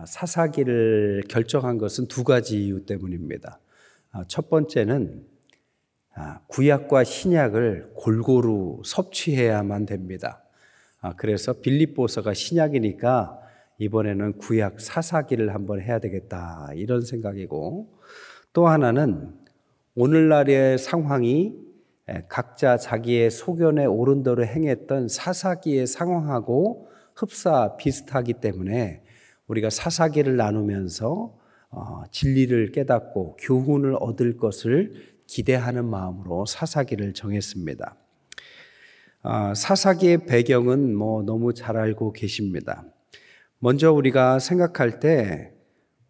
사사기를 결정한 것은 두 가지 이유 때문입니다. 첫 번째는 구약과 신약을 골고루 섭취해야만 됩니다. 그래서 빌립보서가 신약이니까 이번에는 구약 사사기를 한번 해야 되겠다, 이런 생각이고, 또 하나는 오늘날의 상황이 각자 자기의 소견에 오른 대로 행했던 사사기의 상황하고 흡사 비슷하기 때문에 우리가 사사기를 나누면서 진리를 깨닫고 교훈을 얻을 것을 기대하는 마음으로 사사기를 정했습니다. 사사기의 배경은 너무 잘 알고 계십니다. 먼저 우리가 생각할 때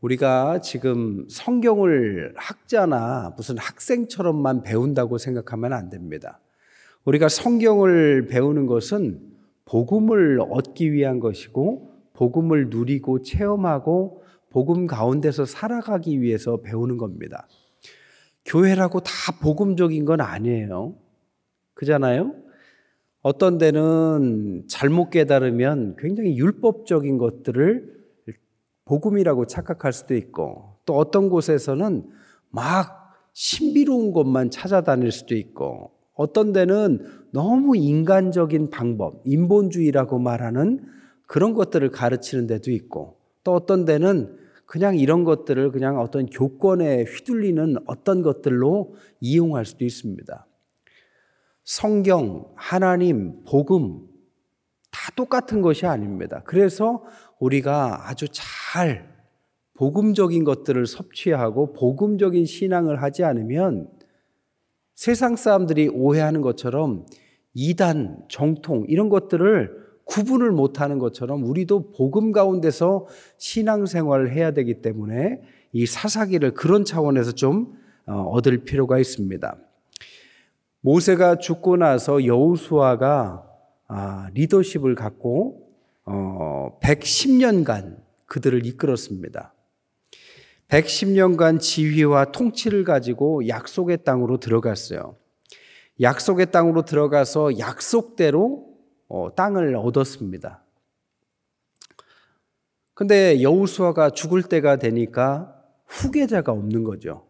우리가 지금 성경을 학자나 무슨 학생처럼만 배운다고 생각하면 안 됩니다. 우리가 성경을 배우는 것은 복음을 얻기 위한 것이고 복음을 누리고 체험하고 복음 가운데서 살아가기 위해서 배우는 겁니다. 교회라고 다 복음적인 건 아니에요. 그잖아요? 어떤 데는 잘못 깨달으면 굉장히 율법적인 것들을 복음이라고 착각할 수도 있고, 또 어떤 곳에서는 막 신비로운 것만 찾아다닐 수도 있고, 어떤 데는 너무 인간적인 방법, 인본주의라고 말하는 그런 것들을 가르치는 데도 있고, 또 어떤 데는 그냥 이런 것들을 그냥 어떤 교권에 휘둘리는 어떤 것들로 이용할 수도 있습니다. 성경, 하나님, 복음 다 똑같은 것이 아닙니다. 그래서 우리가 아주 잘 복음적인 것들을 섭취하고 복음적인 신앙을 하지 않으면 세상 사람들이 오해하는 것처럼 이단, 정통 이런 것들을 구분을 못하는 것처럼 우리도 복음 가운데서 신앙생활을 해야 되기 때문에 이 사사기를 그런 차원에서 좀 얻을 필요가 있습니다. 모세가 죽고 나서 여호수아가 리더십을 갖고 110년간 그들을 이끌었습니다. 110년간 지휘와 통치를 가지고 약속의 땅으로 들어갔어요. 약속의 땅으로 들어가서 약속대로 땅을 얻었습니다. 근데 여호수아가 죽을 때가 되니까 후계자가 없는 거죠.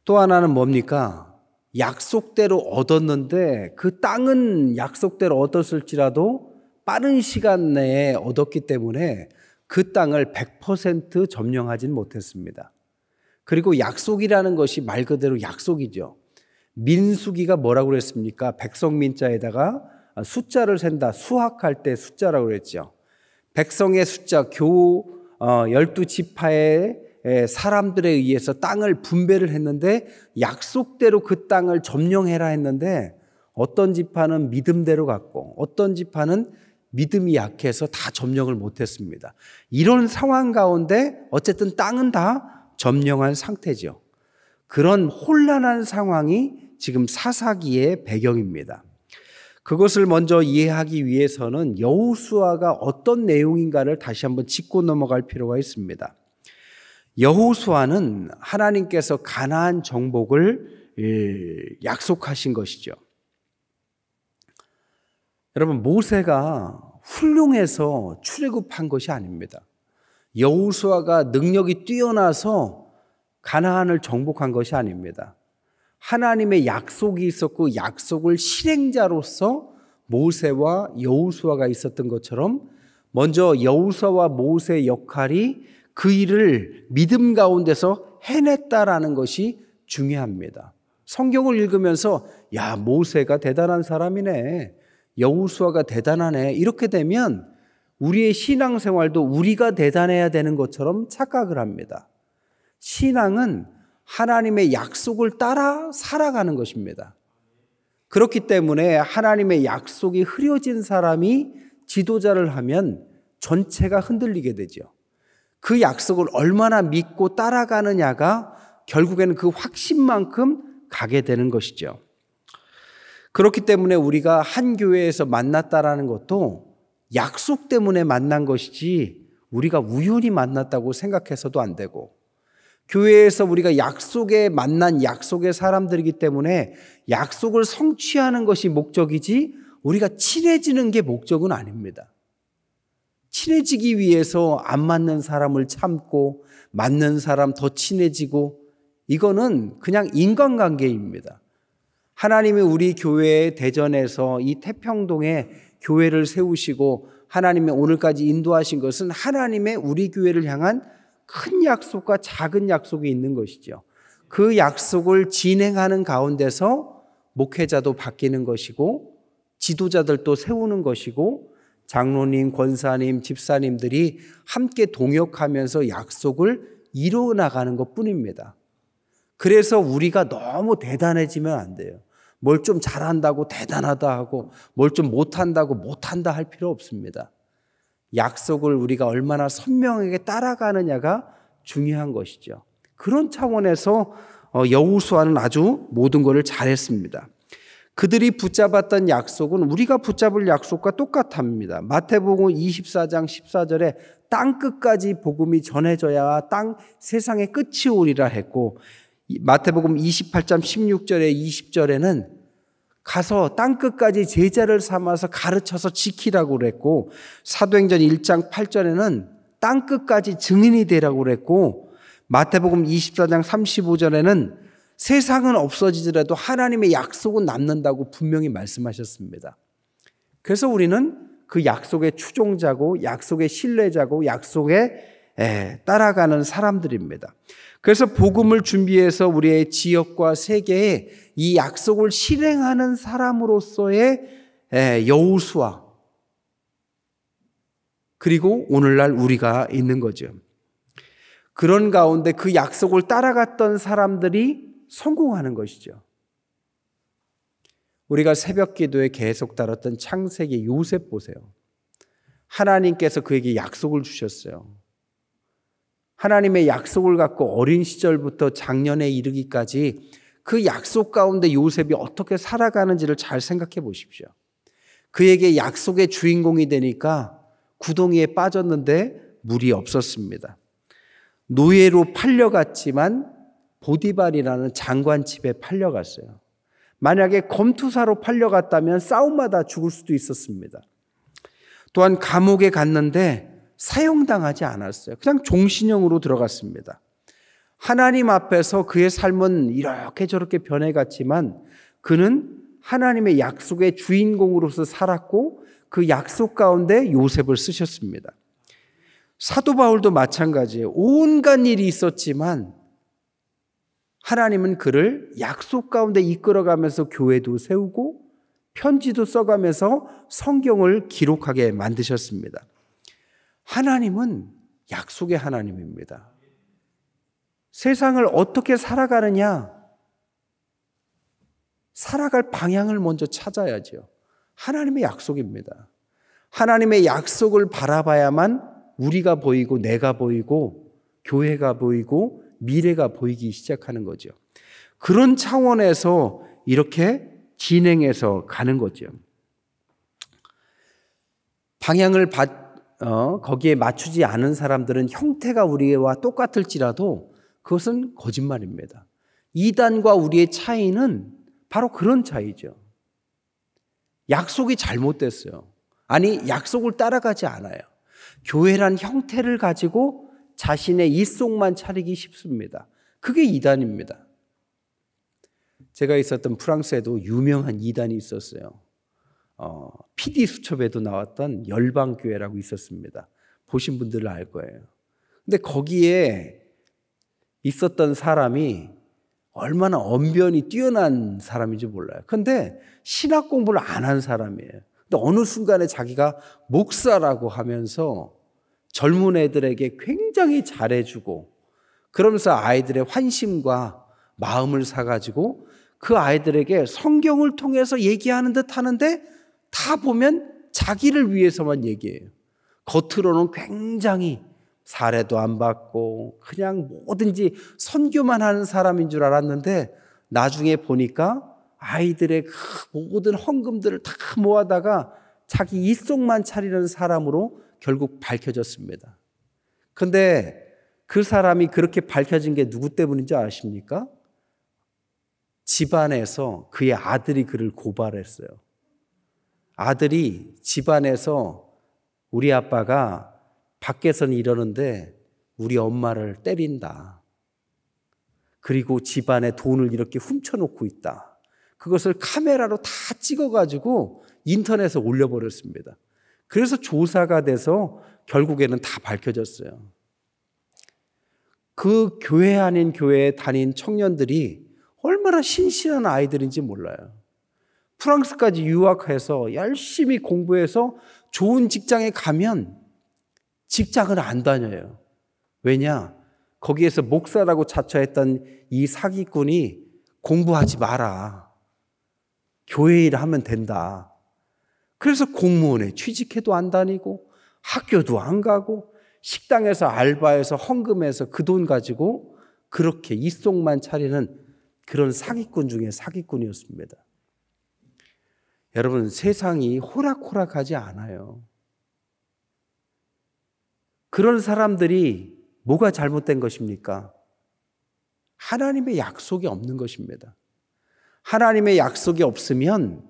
또 하나는 뭡니까? 약속대로 얻었는데 그 땅은 약속대로 얻었을지라도 빠른 시간 내에 얻었기 때문에 그 땅을 100% 점령하진 못했습니다. 그리고 약속이라는 것이 말 그대로 약속이죠. 민수기가 뭐라고 그랬습니까? 백성민자에다가 숫자를 센다. 수학할 때 숫자라고 그랬죠. 백성의 숫자, 12지파의 사람들에 의해서 땅을 분배를 했는데 약속대로 그 땅을 점령해라 했는데 어떤 지파는 믿음대로 갔고 어떤 지파는 믿음이 약해서 다 점령을 못했습니다. 이런 상황 가운데 어쨌든 땅은 다 점령한 상태죠. 그런 혼란한 상황이 지금 사사기의 배경입니다. 그것을 먼저 이해하기 위해서는 여호수아가 어떤 내용인가를 다시 한번 짚고 넘어갈 필요가 있습니다. 여호수아는 하나님께서 가나안 정복을 약속하신 것이죠. 여러분, 모세가 훌륭해서 출애굽한 것이 아닙니다. 여호수아가 능력이 뛰어나서 가나안을 정복한 것이 아닙니다. 하나님의 약속이 있었고 약속을 실행자로서 모세와 여호수아가 있었던 것처럼 먼저 여호수아와 모세의 역할이 그 일을 믿음 가운데서 해냈다라는 것이 중요합니다. 성경을 읽으면서 야, 모세가 대단한 사람이네, 여호수아가 대단하네, 이렇게 되면 우리의 신앙생활도 우리가 대단해야 되는 것처럼 착각을 합니다. 신앙은 하나님의 약속을 따라 살아가는 것입니다. 그렇기 때문에 하나님의 약속이 흐려진 사람이 지도자를 하면 전체가 흔들리게 되죠. 그 약속을 얼마나 믿고 따라가느냐가 결국에는 그 확신만큼 가게 되는 것이죠. 그렇기 때문에 우리가 한 교회에서 만났다라는 것도 약속 때문에 만난 것이지 우리가 우연히 만났다고 생각해서도 안 되고, 교회에서 우리가 약속에 만난 약속의 사람들이기 때문에 약속을 성취하는 것이 목적이지 우리가 친해지는 게 목적은 아닙니다. 친해지기 위해서 안 맞는 사람을 참고 맞는 사람 더 친해지고, 이거는 그냥 인간관계입니다. 하나님이 우리 교회 대전에서 이 태평동에 교회를 세우시고 하나님이 오늘까지 인도하신 것은 하나님의 우리 교회를 향한 큰 약속과 작은 약속이 있는 것이죠. 그 약속을 진행하는 가운데서 목회자도 바뀌는 것이고 지도자들도 세우는 것이고 장로님, 권사님, 집사님들이 함께 동역하면서 약속을 이루어 나가는 것뿐입니다. 그래서 우리가 너무 대단해지면 안 돼요. 뭘 좀 잘한다고 대단하다 하고 뭘 좀 못한다고 못한다 할 필요 없습니다. 약속을 우리가 얼마나 선명하게 따라가느냐가 중요한 것이죠. 그런 차원에서 여호수아는 아주 모든 것을 잘했습니다. 그들이 붙잡았던 약속은 우리가 붙잡을 약속과 똑같합니다. 마태복음 24장 14절에 땅 끝까지 복음이 전해져야 세상의 끝이 오리라 했고, 마태복음 28장 16절에 20절에는 가서 땅 끝까지 제자를 삼아서 가르쳐서 지키라고 그랬고, 사도행전 1장 8절에는 땅 끝까지 증인이 되라고 그랬고, 마태복음 24장 35절에는 세상은 없어지더라도 하나님의 약속은 남는다고 분명히 말씀하셨습니다. 그래서 우리는 그 약속의 추종자고 약속의 신뢰자고 약속에 따라가는 사람들입니다. 그래서 복음을 준비해서 우리의 지역과 세계에 이 약속을 실행하는 사람으로서의 여호수아, 그리고 오늘날 우리가 있는 거죠. 그런 가운데 그 약속을 따라갔던 사람들이 성공하는 것이죠. 우리가 새벽 기도에 계속 다뤘던 창세기 요셉 보세요. 하나님께서 그에게 약속을 주셨어요. 하나님의 약속을 갖고 어린 시절부터 장년에 이르기까지 그 약속 가운데 요셉이 어떻게 살아가는지를 잘 생각해 보십시오. 그에게 약속의 주인공이 되니까 구덩이에 빠졌는데 물이 없었습니다. 노예로 팔려갔지만 보디발이라는 장관 집에 팔려갔어요. 만약에 검투사로 팔려갔다면 싸움마다 죽을 수도 있었습니다. 또한 감옥에 갔는데 사형당하지 않았어요. 그냥 종신형으로 들어갔습니다. 하나님 앞에서 그의 삶은 이렇게 저렇게 변해갔지만 그는 하나님의 약속의 주인공으로서 살았고 그 약속 가운데 요셉을 쓰셨습니다. 사도 바울도 마찬가지예요. 온갖 일이 있었지만 하나님은 그를 약속 가운데 이끌어가면서 교회도 세우고 편지도 써가면서 성경을 기록하게 만드셨습니다. 하나님은 약속의 하나님입니다. 세상을 어떻게 살아가느냐? 살아갈 방향을 먼저 찾아야죠. 하나님의 약속입니다. 하나님의 약속을 바라봐야만 우리가 보이고 내가 보이고 교회가 보이고 미래가 보이기 시작하는 거죠. 그런 차원에서 이렇게 진행해서 가는 거죠. 방향을 거기에 맞추지 않은 사람들은 형태가 우리와 똑같을지라도 그것은 거짓말입니다. 이단과 우리의 차이는 바로 그런 차이죠. 약속이 잘못됐어요. 아니, 약속을 따라가지 않아요. 교회란 형태를 가지고 자신의 입속만 차리기 쉽습니다. 그게 이단입니다. 제가 있었던 프랑스에도 유명한 이단이 있었어요. PD 수첩에도 나왔던 열방교회라고 있었습니다. 보신 분들은 알 거예요. 근데 거기에 있었던 사람이 얼마나 언변이 뛰어난 사람인지 몰라요. 근데 신학 공부를 안 한 사람이에요. 근데 어느 순간에 자기가 목사라고 하면서 젊은 애들에게 굉장히 잘해주고 그러면서 아이들의 환심과 마음을 사가지고 그 아이들에게 성경을 통해서 얘기하는 듯 하는데 다 보면 자기를 위해서만 얘기해요. 겉으로는 굉장히 사례도 안 받고 그냥 뭐든지 선교만 하는 사람인 줄 알았는데 나중에 보니까 아이들의 그 모든 헌금들을 다 모아다가 자기 입속만 차리는 사람으로 결국 밝혀졌습니다. 그런데 그 사람이 그렇게 밝혀진 게 누구 때문인지 아십니까? 집안에서 그의 아들이 그를 고발했어요. 아들이 집안에서 우리 아빠가 밖에서는 이러는데 우리 엄마를 때린다. 그리고 집안에 돈을 이렇게 훔쳐놓고 있다. 그것을 카메라로 다 찍어가지고 인터넷에 올려버렸습니다. 그래서 조사가 돼서 결국에는 다 밝혀졌어요. 그 교회 아닌 교회에 다닌 청년들이 얼마나 신실한 아이들인지 몰라요. 프랑스까지 유학해서 열심히 공부해서 좋은 직장에 가면 직장을 안 다녀요. 왜냐? 거기에서 목사라고 자처했던 이 사기꾼이 공부하지 마라. 교회 일을 하면 된다. 그래서 공무원에 취직해도 안 다니고 학교도 안 가고 식당에서 알바해서 헌금해서 그 돈 가지고 그렇게 입속만 차리는 그런 사기꾼 중에 사기꾼이었습니다. 여러분, 세상이 호락호락하지 않아요. 그런 사람들이 뭐가 잘못된 것입니까? 하나님의 약속이 없는 것입니다. 하나님의 약속이 없으면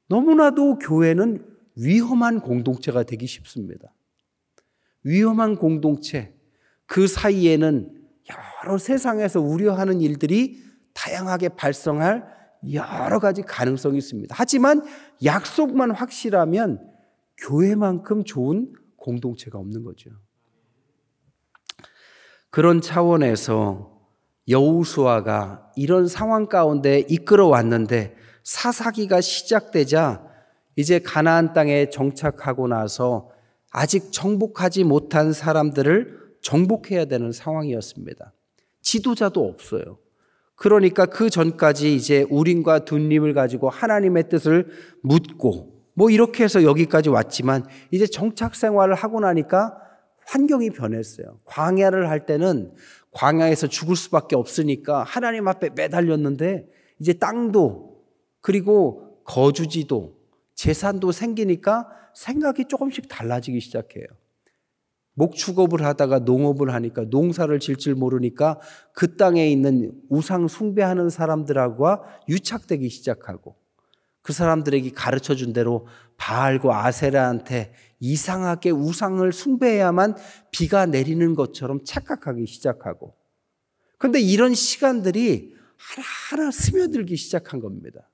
너무나도 교회는 위험한 공동체가 되기 쉽습니다. 위험한 공동체, 그 사이에는 여러 세상에서 우려하는 일들이 다양하게 발생할 여러 가지 가능성이 있습니다. 하지만 약속만 확실하면 교회만큼 좋은 공동체가 없는 거죠. 그런 차원에서 여호수아가 이런 상황 가운데 이끌어 왔는데 사사기가 시작되자 이제 가나안 땅에 정착하고 나서 아직 정복하지 못한 사람들을 정복해야 되는 상황이었습니다. 지도자도 없어요. 그러니까 그 전까지 이제 우림과 둔림을 가지고 하나님의 뜻을 묻고 뭐 이렇게 해서 여기까지 왔지만 이제 정착 생활을 하고 나니까 환경이 변했어요. 광야를 할 때는 광야에서 죽을 수밖에 없으니까 하나님 앞에 매달렸는데 이제 땅도 그리고 거주지도 재산도 생기니까 생각이 조금씩 달라지기 시작해요. 목축업을 하다가 농업을 하니까 농사를 질 줄 모르니까 그 땅에 있는 우상 숭배하는 사람들하고 유착되기 시작하고 그 사람들에게 가르쳐준 대로 바알과 아세라한테 이상하게 우상을 숭배해야만 비가 내리는 것처럼 착각하기 시작하고 그런데 이런 시간들이 하나하나 스며들기 시작한 겁니다.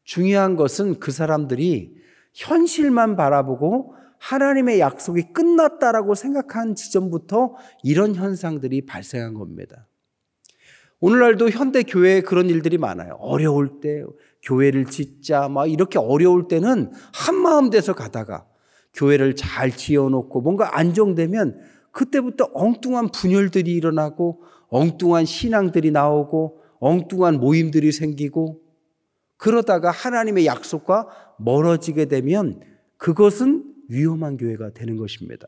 중요한 것은 그 사람들이 현실만 바라보고 하나님의 약속이 끝났다라고 생각한 지점부터 이런 현상들이 발생한 겁니다. 오늘날도 현대 교회에 그런 일들이 많아요. 어려울 때 교회를 짓자 막 이렇게 어려울 때는 한마음 돼서 가다가 교회를 잘 지어놓고 뭔가 안정되면 그때부터 엉뚱한 분열들이 일어나고 엉뚱한 신앙들이 나오고 엉뚱한 모임들이 생기고 그러다가 하나님의 약속과 멀어지게 되면 그것은 위험한 교회가 되는 것입니다.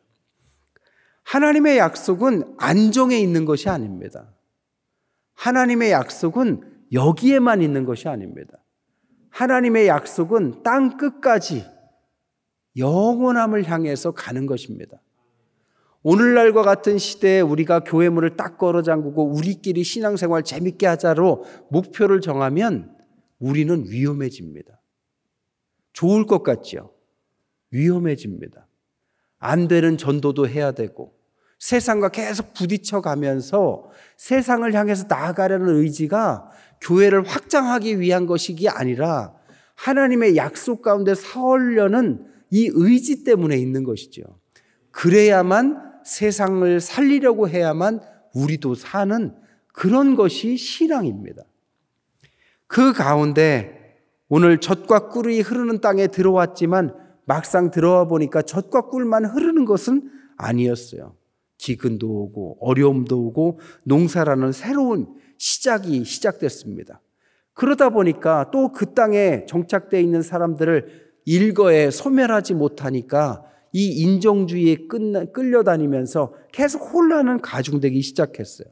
하나님의 약속은 안정에 있는 것이 아닙니다. 하나님의 약속은 여기에만 있는 것이 아닙니다. 하나님의 약속은 땅 끝까지 영원함을 향해서 가는 것입니다. 오늘날과 같은 시대에 우리가 교회 문을 딱 걸어 잠그고 우리끼리 신앙생활 재밌게 하자로 목표를 정하면 우리는 위험해집니다. 좋을 것 같죠? 위험해집니다. 안 되는 전도도 해야 되고 세상과 계속 부딪혀 가면서 세상을 향해서 나아가려는 의지가 교회를 확장하기 위한 것이 아니라 하나님의 약속 가운데 서려는 이 의지 때문에 있는 것이죠. 그래야만 세상을 살리려고 해야만 우리도 사는 그런 것이 신앙입니다. 그 가운데 오늘 젖과 꿀이 흐르는 땅에 들어왔지만 막상 들어와 보니까 젖과 꿀만 흐르는 것은 아니었어요. 기근도 오고 어려움도 오고 농사라는 새로운 시작이 시작됐습니다. 그러다 보니까 또 그 땅에 정착되어 있는 사람들을 일거에 소멸하지 못하니까 이 인정주의에 끌려다니면서 계속 혼란은 가중되기 시작했어요.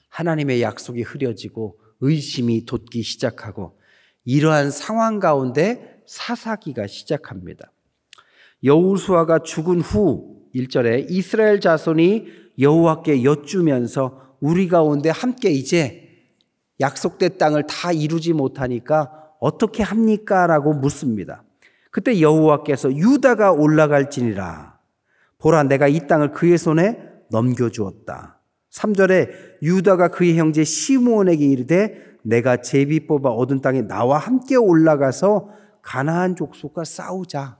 하나님의 약속이 흐려지고 의심이 돋기 시작하고 이러한 상황 가운데 사사기가 시작합니다. 여호수아가 죽은 후 1절에 이스라엘 자손이 여호와께 여쭈면서 우리 가운데 함께 이제 약속된 땅을 다 이루지 못하니까 어떻게 합니까? 라고 묻습니다. 그때 여호와께서 유다가 올라갈지니라 보라, 내가 이 땅을 그의 손에 넘겨주었다. 3절에 유다가 그의 형제 시므온에게 이르되 내가 제비 뽑아 얻은 땅에 나와 함께 올라가서 가나안 족속과 싸우자.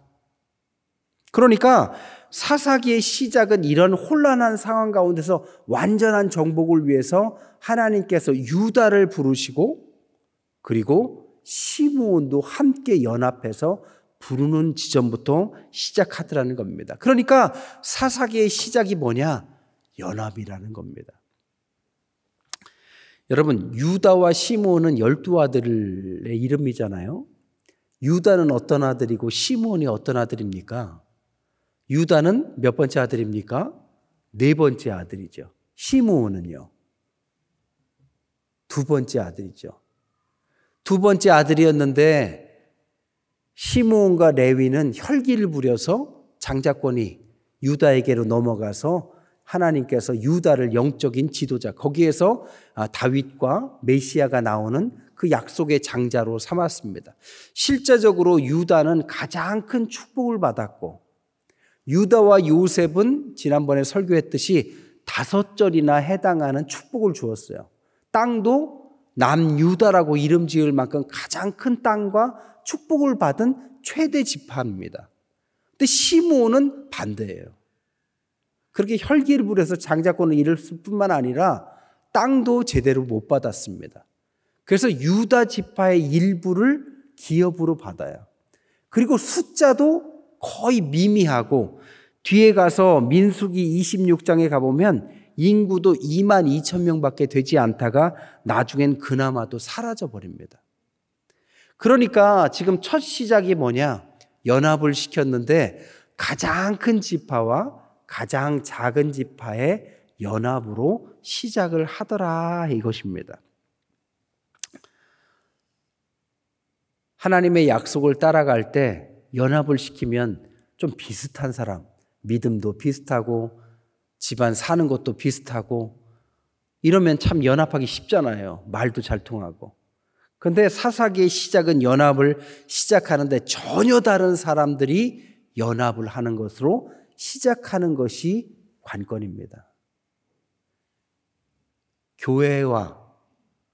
그러니까 사사기의 시작은 이런 혼란한 상황 가운데서 완전한 정복을 위해서 하나님께서 유다를 부르시고 그리고 시므온도 함께 연합해서 부르는 지점부터 시작하더라는 겁니다. 그러니까 사사기의 시작이 뭐냐? 연합이라는 겁니다. 여러분, 유다와 시므온은 12아들의 이름이잖아요. 유다는 어떤 아들이고 시므온이 어떤 아들입니까? 유다는 몇 번째 아들입니까? 네 번째 아들이죠. 시므온은요? 두 번째 아들이죠. 두 번째 아들이었는데 시므온과 레위는 혈기를 부려서 장자권이 유다에게로 넘어가서 하나님께서 유다를 영적인 지도자, 거기에서 다윗과 메시아가 나오는 그 약속의 장자로 삼았습니다. 실제적으로 유다는 가장 큰 축복을 받았고 유다와 요셉은 지난번에 설교했듯이 5절이나 해당하는 축복을 주었어요. 땅도 남유다라고 이름 지을 만큼 가장 큰 땅과 축복을 받은 최대 지파입니다. 근데 시므온은 반대예요. 그렇게 혈기를 부려서 장자권을 잃을 뿐만 아니라 땅도 제대로 못 받았습니다. 그래서 유다 지파의 일부를 기업으로 받아요. 그리고 숫자도 거의 미미하고 뒤에 가서 민수기 26장에 가보면 인구도 2만 2천 명밖에 되지 않다가 나중엔 그나마도 사라져 버립니다. 그러니까 지금 첫 시작이 뭐냐? 연합을 시켰는데 가장 큰 지파와 가장 작은 지파의 연합으로 시작을 하더라 이것입니다. 하나님의 약속을 따라갈 때 연합을 시키면 좀 비슷한 사람, 믿음도 비슷하고 집안 사는 것도 비슷하고 이러면 참 연합하기 쉽잖아요. 말도 잘 통하고. 그런데 사사기의 시작은 연합을 시작하는데 전혀 다른 사람들이 연합을 하는 것으로 시작하는 것이 관건입니다. 교회와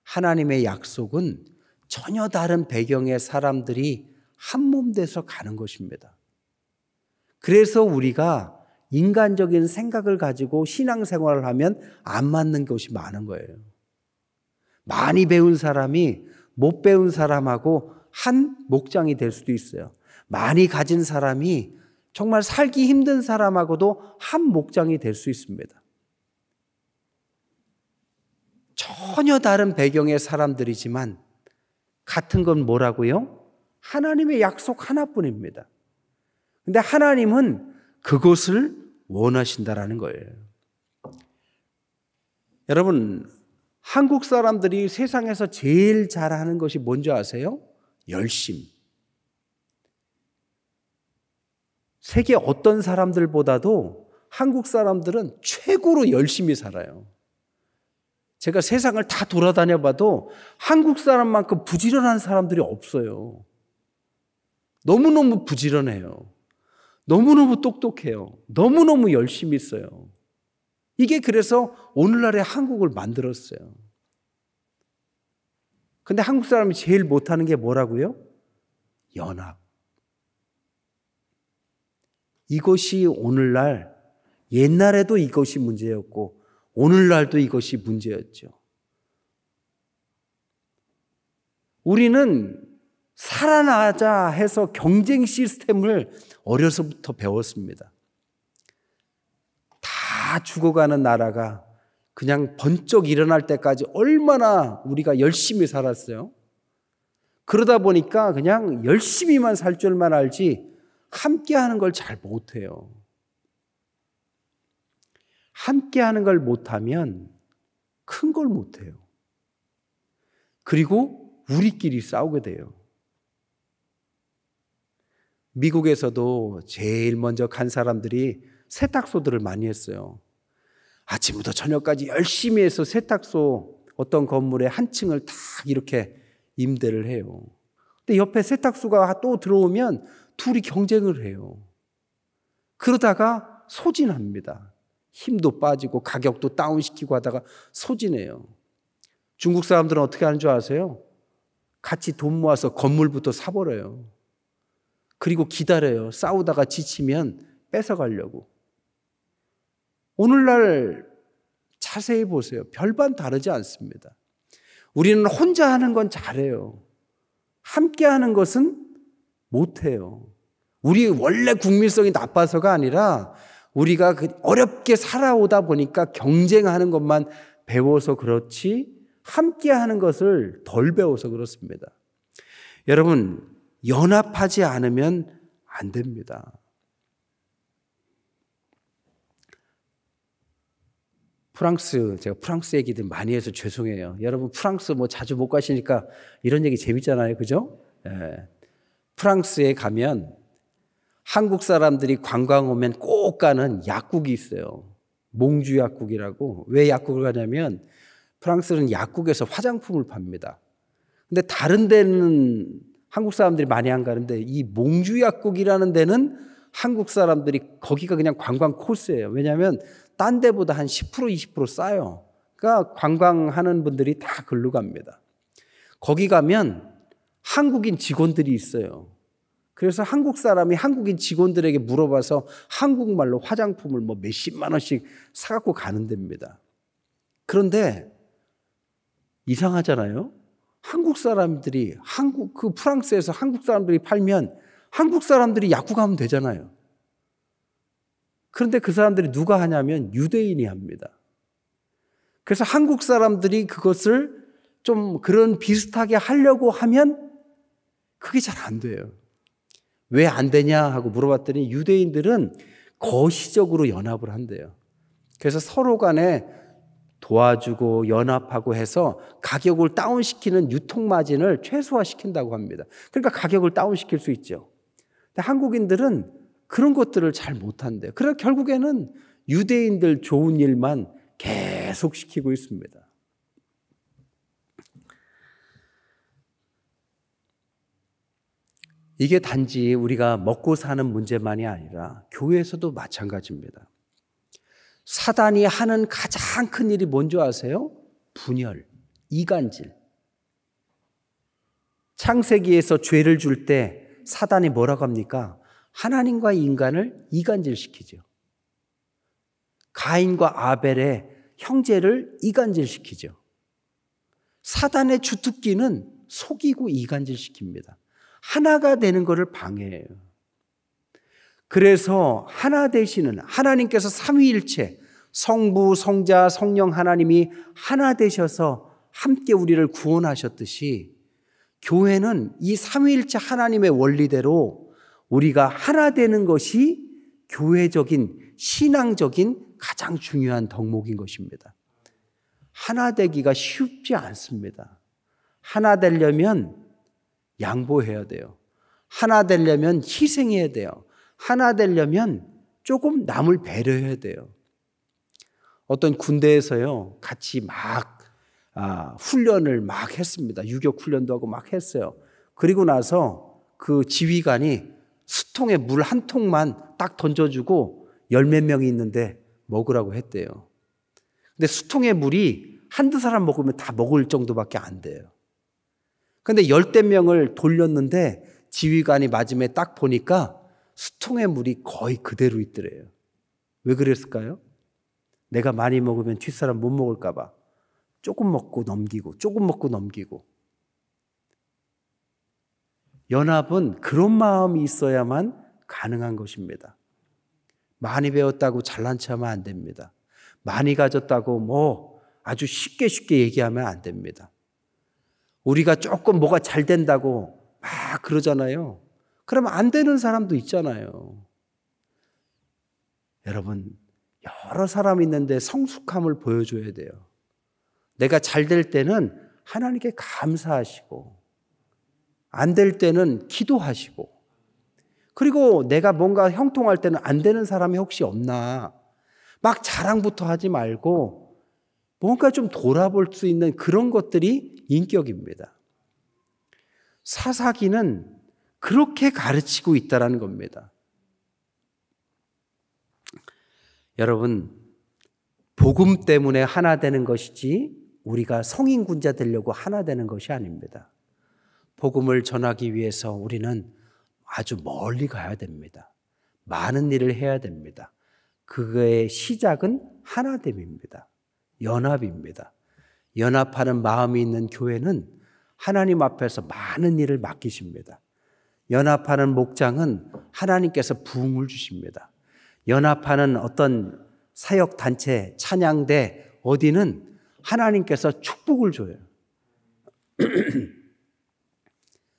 하나님의 약속은 전혀 다른 배경의 사람들이 한 몸 돼서 가는 것입니다. 그래서 우리가 인간적인 생각을 가지고 신앙생활을 하면 안 맞는 것이 많은 거예요. 많이 배운 사람이 못 배운 사람하고 한 목장이 될 수도 있어요. 많이 가진 사람이 정말 살기 힘든 사람하고도 한 목장이 될 수 있습니다. 전혀 다른 배경의 사람들이지만 같은 건 뭐라고요? 하나님의 약속 하나뿐입니다. 근데 하나님은 그것을 원하신다라는 거예요. 여러분, 한국 사람들이 세상에서 제일 잘하는 것이 뭔지 아세요? 열심. 세계 어떤 사람들보다도 한국 사람들은 최고로 열심히 살아요. 제가 세상을 다 돌아다녀 봐도 한국 사람만큼 부지런한 사람들이 없어요. 너무너무 부지런해요. 너무너무 똑똑해요. 너무너무 열심히 써요. 이게 그래서 오늘날의 한국을 만들었어요. 근데 한국 사람이 제일 못하는 게 뭐라고요? 연합. 이것이 오늘날, 옛날에도 이것이 문제였고 오늘날도 이것이 문제였죠. 우리는 살아나자 해서 경쟁 시스템을 어려서부터 배웠습니다. 다 죽어가는 나라가 그냥 번쩍 일어날 때까지 얼마나 우리가 열심히 살았어요. 그러다 보니까 그냥 열심히만 살 줄만 알지 함께하는 걸 잘 못해요. 함께하는 걸 못하면 큰 걸 못해요. 그리고 우리끼리 싸우게 돼요. 미국에서도 제일 먼저 간 사람들이 세탁소들을 많이 했어요. 아침부터 저녁까지 열심히 해서 세탁소 어떤 건물의 한 층을 다 이렇게 임대를 해요. 근데 옆에 세탁소가 또 들어오면 둘이 경쟁을 해요. 그러다가 소진합니다. 힘도 빠지고 가격도 다운시키고 하다가 소진해요. 중국 사람들은 어떻게 하는 줄 아세요? 같이 돈 모아서 건물부터 사버려요. 그리고 기다려요. 싸우다가 지치면 뺏어가려고. 오늘날 자세히 보세요. 별반 다르지 않습니다. 우리는 혼자 하는 건 잘해요. 함께 하는 것은 못해요. 우리 원래 국민성이 나빠서가 아니라 우리가 어렵게 살아오다 보니까 경쟁하는 것만 배워서 그렇지 함께 하는 것을 덜 배워서 그렇습니다. 여러분, 연합하지 않으면 안 됩니다. 제가 프랑스 얘기들 많이 해서 죄송해요. 여러분, 프랑스 자주 못 가시니까 이런 얘기 재밌잖아요. 그죠? 예. 프랑스에 가면 한국 사람들이 관광 오면 꼭 가는 약국이 있어요. 몽주 약국이라고. 왜 약국을 가냐면 프랑스는 약국에서 화장품을 팝니다. 근데 다른 데는 한국 사람들이 많이 안 가는데 이 몽주 약국이라는 데는 한국 사람들이 거기가 그냥 관광 코스예요. 왜냐하면 딴 데보다 한 10% 20% 싸요. 그러니까 관광하는 분들이 다 글로 갑니다. 거기 가면 한국인 직원들이 있어요. 그래서 한국 사람이 한국인 직원들에게 물어봐서 한국말로 화장품을 몇십만 원씩 사갖고 가는 데입니다. 그런데 이상하잖아요. 한국 사람들이 프랑스에서 한국 사람들이 팔면 한국 사람들이 약국 가면 되잖아요. 그런데 그 사람들이 누가 하냐면 유대인이 합니다. 그래서 한국 사람들이 그것을 좀 그런 비슷하게 하려고 하면 그게 잘 안 돼요. 왜 안 되냐 하고 물어봤더니 유대인들은 거시적으로 연합을 한대요. 그래서 서로 간에 도와주고 연합하고 해서 가격을 다운시키는 유통마진을 최소화시킨다고 합니다. 그러니까 가격을 다운시킬 수 있죠. 근데 한국인들은 그런 것들을 잘 못한대요. 그래서 결국에는 유대인들 좋은 일만 계속 시키고 있습니다. 이게 단지 우리가 먹고 사는 문제만이 아니라 교회에서도 마찬가지입니다. 사단이 하는 가장 큰 일이 뭔지 아세요? 분열, 이간질. 창세기에서 죄를 줄 때 사단이 뭐라고 합니까? 하나님과 인간을 이간질시키죠. 가인과 아벨의 형제를 이간질시키죠. 사단의 주특기는 속이고 이간질시킵니다. 하나가 되는 것을 방해해요. 그래서 하나 되시는 하나님께서 삼위일체 성부, 성자, 성령 하나님이 하나 되셔서 함께 우리를 구원하셨듯이 교회는 이 삼위일체 하나님의 원리대로 우리가 하나 되는 것이 교회적인 신앙적인 가장 중요한 덕목인 것입니다. 하나 되기가 쉽지 않습니다. 하나 되려면 양보해야 돼요. 하나 되려면 희생해야 돼요. 하나 되려면 조금 남을 배려해야 돼요. 어떤 군대에서요, 같이 훈련을 막 했습니다. 유격 훈련도 하고 막 했어요. 그리고 나서 그 지휘관이 수통에 물 한 통만 딱 던져주고 열 몇 명이 있는데 먹으라고 했대요. 근데 수통에 물이 한두 사람 먹으면 다 먹을 정도밖에 안 돼요. 근데 열댓 명을 돌렸는데 지휘관이 마지막에 딱 보니까 수통의 물이 거의 그대로 있더래요. 왜 그랬을까요? 내가 많이 먹으면 뒷사람 못 먹을까 봐 조금 먹고 넘기고 조금 먹고 넘기고. 연합은 그런 마음이 있어야만 가능한 것입니다. 많이 배웠다고 잘난 척하면 안 됩니다. 많이 가졌다고 아주 쉽게 얘기하면 안 됩니다. 우리가 조금 뭐가 잘 된다고 막 그러잖아요. 그러면 안 되는 사람도 있잖아요. 여러분, 여러 사람 있는데 성숙함을 보여줘야 돼요. 내가 잘 될 때는 하나님께 감사하시고 안 될 때는 기도하시고 그리고 내가 뭔가 형통할 때는 안 되는 사람이 혹시 없나 막 자랑부터 하지 말고 뭔가 좀 돌아볼 수 있는 그런 것들이 인격입니다. 사사기는 그렇게 가르치고 있다는 겁니다. 여러분, 복음 때문에 하나 되는 것이지 우리가 성인군자 되려고 하나 되는 것이 아닙니다. 복음을 전하기 위해서 우리는 아주 멀리 가야 됩니다. 많은 일을 해야 됩니다. 그거의 시작은 하나됨입니다. 연합입니다. 연합하는 마음이 있는 교회는 하나님 앞에서 많은 일을 맡기십니다. 연합하는 목장은 하나님께서 부흥을 주십니다. 연합하는 어떤 사역단체, 찬양대 어디는 하나님께서 축복을 줘요.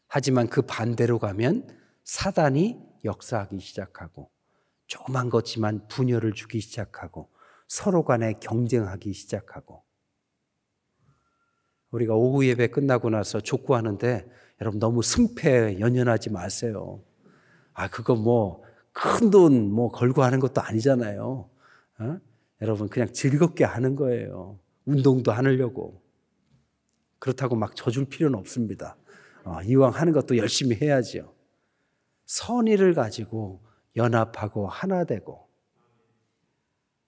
하지만 그 반대로 가면 사단이 역사하기 시작하고 조그만 것지만 분열을 주기 시작하고 서로 간에 경쟁하기 시작하고. 우리가 오후 예배 끝나고 나서 족구하는데 여러분 너무 승패에 연연하지 마세요. 그거 뭐 큰 돈 뭐 걸고 하는 것도 아니잖아요. 여러분 그냥 즐겁게 하는 거예요. 운동도 하려고. 그렇다고 막 져줄 필요는 없습니다. 이왕 하는 것도 열심히 해야죠. 선의를 가지고 연합하고 하나 되고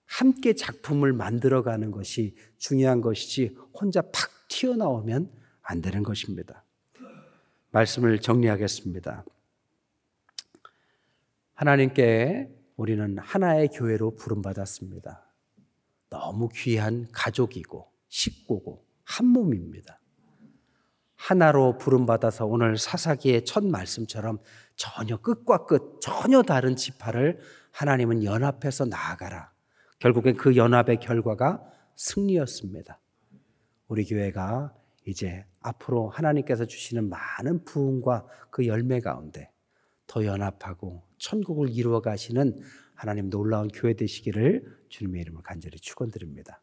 함께 작품을 만들어가는 것이 중요한 것이지 혼자 팍 튀어나오면 안 되는 것입니다. 말씀을 정리하겠습니다. 하나님께 우리는 하나의 교회로 부름받았습니다. 너무 귀한 가족이고 식구고 한 몸입니다. 하나로 부름받아서 오늘 사사기의 첫 말씀처럼 전혀 끝과 끝 전혀 다른 지파를 하나님은 연합해서 나아가라. 결국엔 그 연합의 결과가 승리였습니다. 우리 교회가 이제 앞으로 하나님께서 주시는 많은 부흥과 그 열매 가운데 더 연합하고 천국을 이루어 가시는 하나님 놀라운 교회 되시기를 주님의 이름으로 간절히 축원드립니다.